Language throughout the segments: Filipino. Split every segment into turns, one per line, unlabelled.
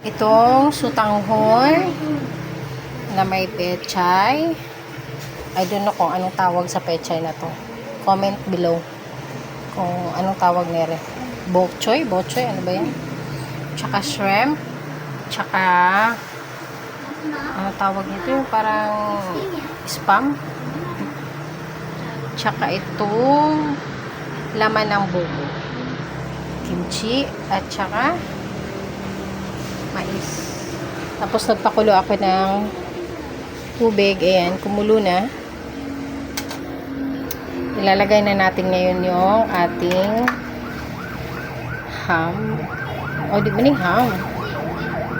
Itong sutanghon na may pechay. I don't know kung anong tawag sa pechay na to. Comment below kung anong tawag nere. Bok choy, ano ba yan? Tsaka shrimp. Tsaka ano tawag nito? Yung parang spam. Tsaka itong laman ng buko. Kimchi at tsaka mais. Tapos nagpakulo ako ng tubig. Ayan, kumulo na. Ilalagay na natin ngayon yung ating ham. O, di ba ni ham?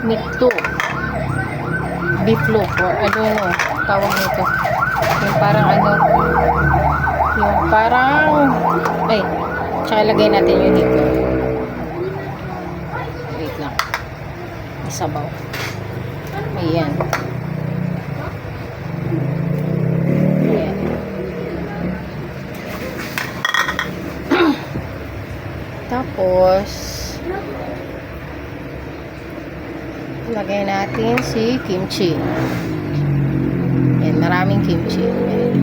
Meat loaf. Beef loaf. Or I don't know. Tawag nito. Yung parang ano. Yung parang ay, tsaka ilagay natin yun dito. Wait lang. Isabaw. Ayan. Ayan. Tapos lagay natin si kimchi. Ayan, maraming kimchi. Ayan.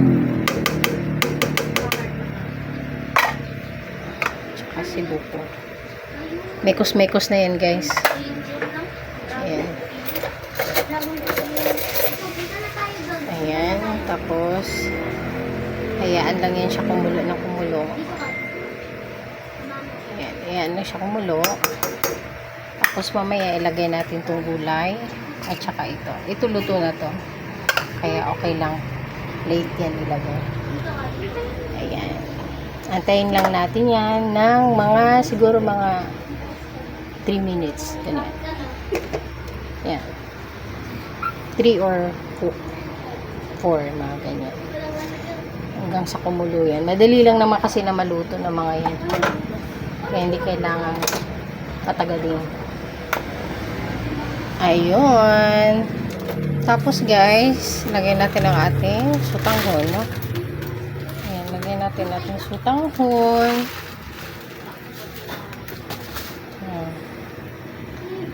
Tsaka si buko. Mekos-mekos na yan, guys. Ayan. Ayan. Tapos hayaan lang yan siya kumulo ng kumulo. Ayan. Ayan na siya kumulo. Tapos mamaya ilagay natin itong gulay at saka ito. Ito luto na to. Kaya okay lang. Late yan ilagay. Ayan. Antayin lang natin yan ng mga, siguro mga 3 minutes. Ganyan. Ayan. 3 or 4, mga ganyan. Hanggang sa kumulo yan. Madali lang naman kasi na maluto ng mga yan. Kaya hindi kailangan patagalin. Ayun. Tapos guys, lagyan natin ang ating sutanghon, no? Ayan, lagyan natin ating sutanghon. Ayan.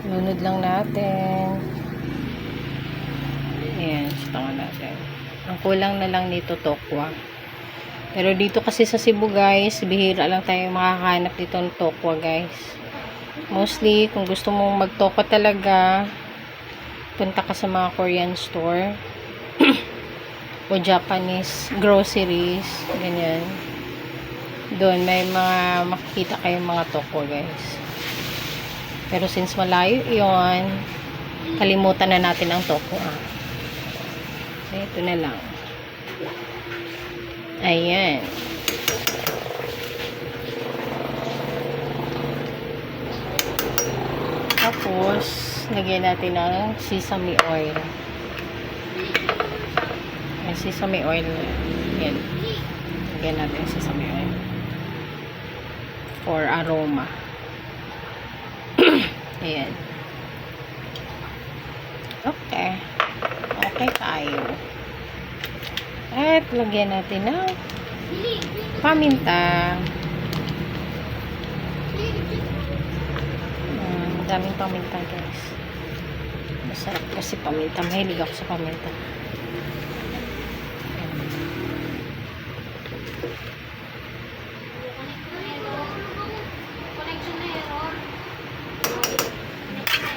Lunod lang natin. Ayan, sutanghon natin. Ang kulang na lang nito tokwa. Pero dito kasi sa Cebu guys, bihira lang tayo makakahanap dito ng tokwa guys. Mostly, kung gusto mong magtokwa talaga, punta ka sa mga Korean store o Japanese groceries, ganyan. Doon may mga makikita kayong mga tokwa guys. Pero since malayo yon, kalimutan na natin ang tokwa. So, ito na lang. Ayan. Tapos, lagyan natin ng sesame oil. May sesame oil. Yan. Lagyan natin ng sesame oil. For aroma. Ayan. Okay. Okay tayo. At lagyan natin ng paminta. Daming paminta guys. Masarap kasi paminta. Mahilig ako sa paminta.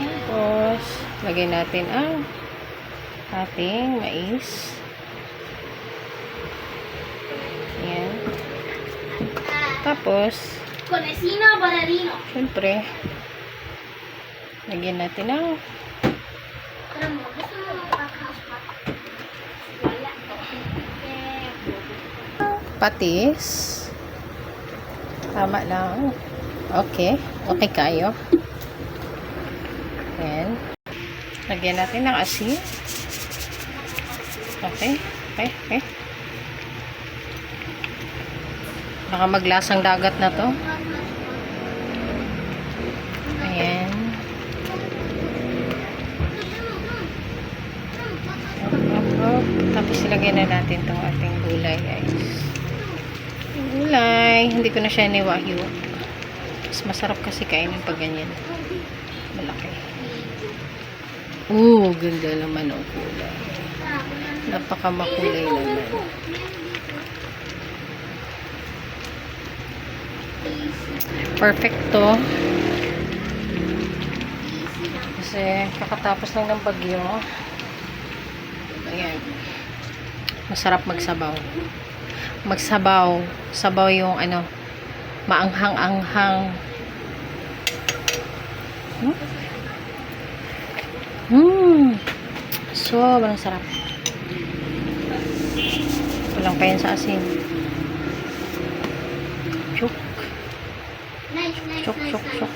Tapos lagay natin ang ating mais. Ayan. Tapos syempre lagyan natin ng patis. Tama lang. Okay. Okay kayo. Ayan. Lagyan natin ng asin. Okay. Okay. Okay. Baka maglasang dagat na to. Ayan. Tapos ilagay na natin itong ating gulay guys. Gulay. Hindi ko na siya niwahyo. Mas masarap kasi kainin pag ganyan. Malaki. Ganda naman ang kulay. Napakamakulay naman. Perfect to. Kasi kakatapos lang ng bagyo. Ayan. Masarap magsabaw. Magsabaw. Sabaw yung ano, maanghang-anghang. Sobrang sarap. Walang pa yan sa asin. Chuk. Chuk, chuk, chuk.